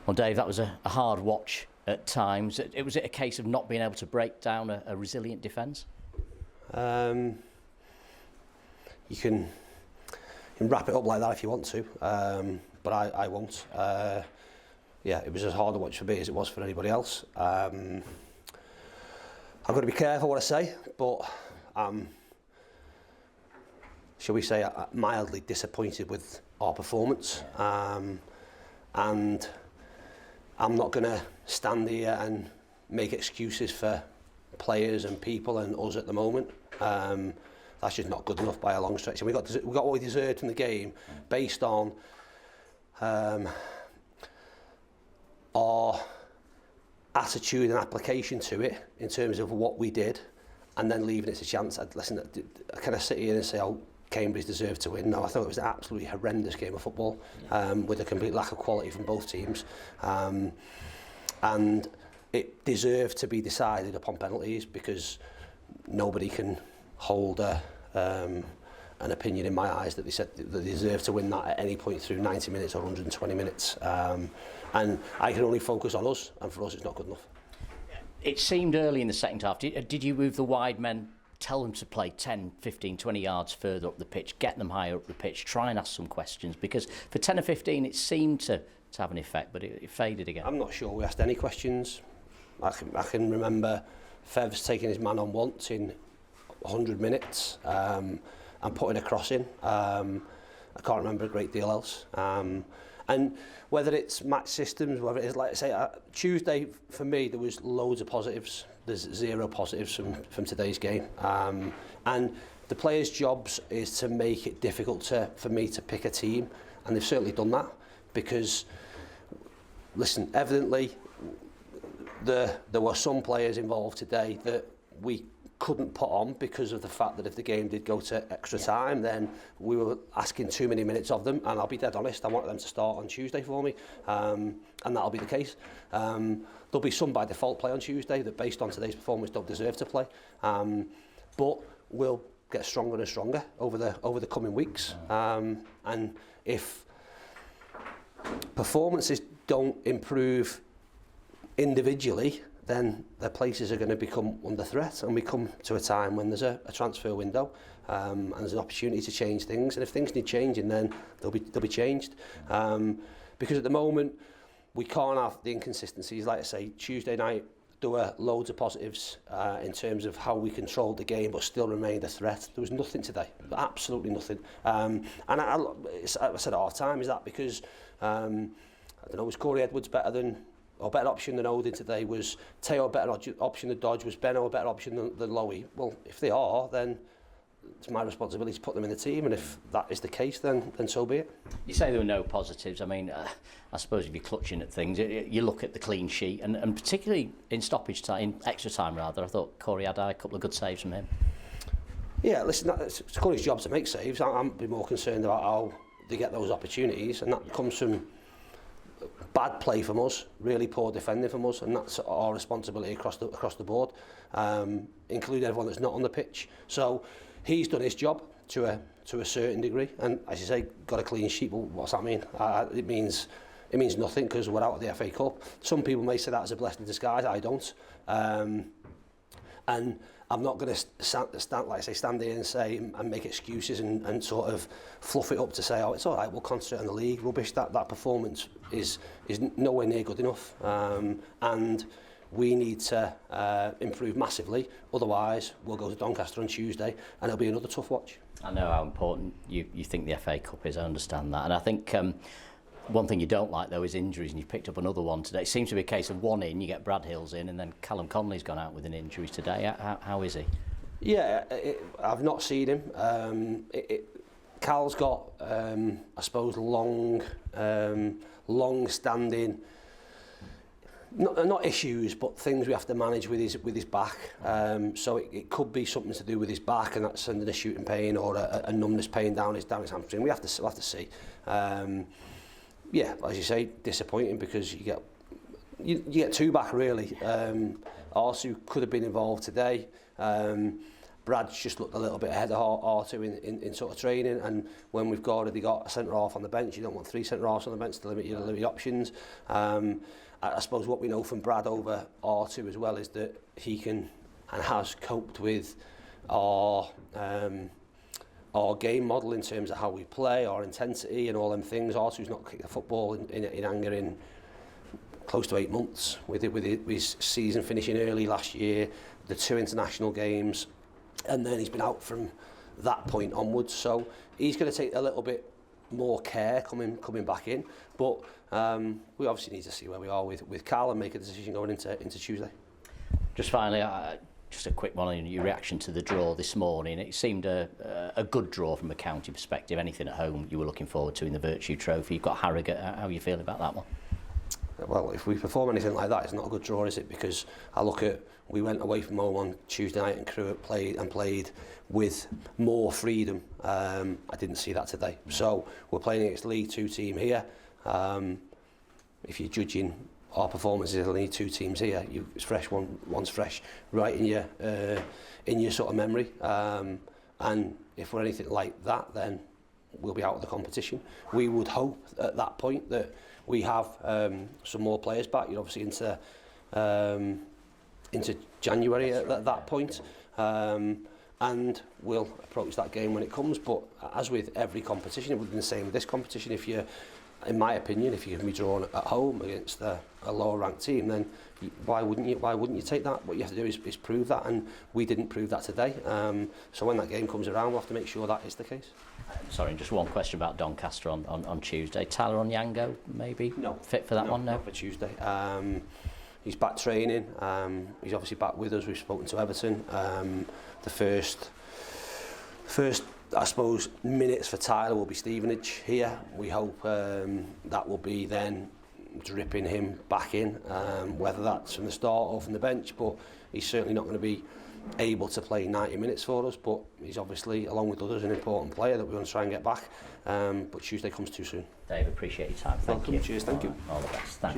Well, Dave, that was a hard watch at times. Was it a case of not being able to break down a resilient defence? You can wrap it up like that if you want to, but I won't. Yeah, it was as hard a watch for me as it was for anybody else. I've got to be careful what I say, but shall we say, mildly disappointed with our performance. And I'm not going to stand here and make excuses for players and people and us at the moment. That's just not good enough by a long stretch. And we got what we deserved from the game based on our attitude and application to it in terms of what we did, and then leaving it to chance. I kind of sit here and say, oh, Cambridge deserved to win. No, I thought it was an absolutely horrendous game of football, with a complete lack of quality from both teams. And it deserved to be decided upon penalties, because nobody can hold an opinion in my eyes that they said that they deserved to win that at any point through 90 minutes or 120 minutes. And I can only focus on us, and for us it's not good enough. It seemed early in the second half. Did you move the wide men, tell them to play 10, 15, 20 yards further up the pitch, get them higher up the pitch, try and ask some questions? Because for 10 or 15 it seemed to have an effect, but it faded again. I'm not sure we asked any questions. I can remember Fev's taking his man on once in 100 minutes and putting a cross in. I can't remember a great deal else. And whether it's match systems, whether it is, like I say, Tuesday for me there was loads of positives. There's zero positives from today's game. And the players' jobs is to make it difficult for me to pick a team, and they've certainly done that, because, listen, evidently there were some players involved today that we couldn't put on because of the fact that if the game did go to extra time, then we were asking too many minutes of them. And I'll be dead honest, I wanted them to start on Tuesday for me, and that'll be the case. There'll be some by default play on Tuesday that, based on today's performance, don't deserve to play, but we'll get stronger and stronger over the coming weeks. And if performances don't improve individually, then their places are going to become under threat, and we come to a time when there's a transfer window, and there's an opportunity to change things, and if things need changing, then they'll be changed. Because at the moment we can't have the inconsistencies. Like I say, Tuesday night there were loads of positives in terms of how we controlled the game but still remained a threat. There was nothing today, absolutely nothing. And I said at half time, is that because I don't know, was Corey Edwards better option than Odin today? Was Teo a better option than Dodge? Was Benno a better option than Lowy? Well, if they are, then it's my responsibility to put them in the team, and if that is the case, then so be it. You say there were no positives. I mean, I suppose if you're clutching at things, you look at the clean sheet, and particularly in stoppage time, in extra time rather, I thought Corey had a couple of good saves from him. Yeah, listen, it's Corey's job to make saves. I'm be more concerned about how they get those opportunities, and that comes from bad play from us, really poor defending from us, and that's our responsibility across the board, including everyone that's not on the pitch. So he's done his job to a certain degree, and as you say, got a clean sheet. Well, what's that mean? It means nothing, because we're out of the FA Cup. Some people may say that as a blessing in disguise. I don't, and I'm not going to stand here and say and make excuses and sort of fluff it up to say, oh, it's all right, we'll concentrate on the league. Rubbish. That performance is nowhere near good enough, and we need to improve massively. Otherwise, we'll go to Doncaster on Tuesday, and it'll be another tough watch. I know how important you think the FA Cup is. I understand that, and I think one thing you don't like though is injuries, and you've picked up another one today. It seems to be a case of one in, you get Brad Hills in, and then Callum Connolly's gone out with an injury today. How is he? Yeah, I've not seen him. Cal's got, I suppose, long-standing, not issues, but things we have to manage with his back. So it could be something to do with his back, and that's sending a shooting pain or a numbness pain down his hamstring. We'll have to see. Yeah, as you say, disappointing, because you get two back really. Arsu could have been involved today, Brad's just looked a little bit ahead of R2 in sort of training, and when we've already got a centre-half on the bench, you don't want 3 centre-halves on the bench to limit your options. I suppose what we know from Brad over R2 as well is that he can and has coped with our game model in terms of how we play, our intensity and all them things. R2's not kicked the football in anger in close to 8 months, with his season finishing early last year, the 2 international games, and then he's been out from that point onwards. So he's going to take a little bit more care coming back in, but we obviously need to see where we are with Carl and make a decision going into Tuesday. Just finally, just a quick one on your reaction to the draw this morning. It seemed a good draw from a county perspective. Anything at home you were looking forward to in the Virtue Trophy? You've got Harrogate. How are you feeling about that one? Well, if we perform anything like that, it's not a good draw, is it? Because I look at, we went away from home on Tuesday night and Crewe played with more freedom. I didn't see that today. So we're playing against the League 2 team here. If you're judging our performances of the League 2 teams here, it's fresh. One's fresh, right in your sort of memory. And if we're anything like that, then we'll be out of the competition. We would hope at that point that we have some more players back. You're obviously into January at that point, and we'll approach that game when it comes. But as with every competition, it would be the same with this competition. If you're, in my opinion, if you can be drawn at home against a lower ranked team, then why wouldn't you take that? What you have to do is prove that, and we didn't prove that today. So when that game comes around, we'll have to make sure that is the case. Sorry, just one question about Doncaster on Tuesday. Tyler Onyango, maybe? No. Fit for that one? No, not for Tuesday. He's back training. He's obviously back with us. We've spoken to Everton. The first, I suppose, minutes for Tyler will be Stevenage here. We hope that will be then dripping him back in, whether that's from the start or from the bench. But he's certainly not going to be able to play 90 minutes for us, but he's obviously, along with others, an important player that we want to try and get back. But Tuesday comes too soon. Dave, appreciate your time. Thank you. Cheers, thank you. All the best. Thanks.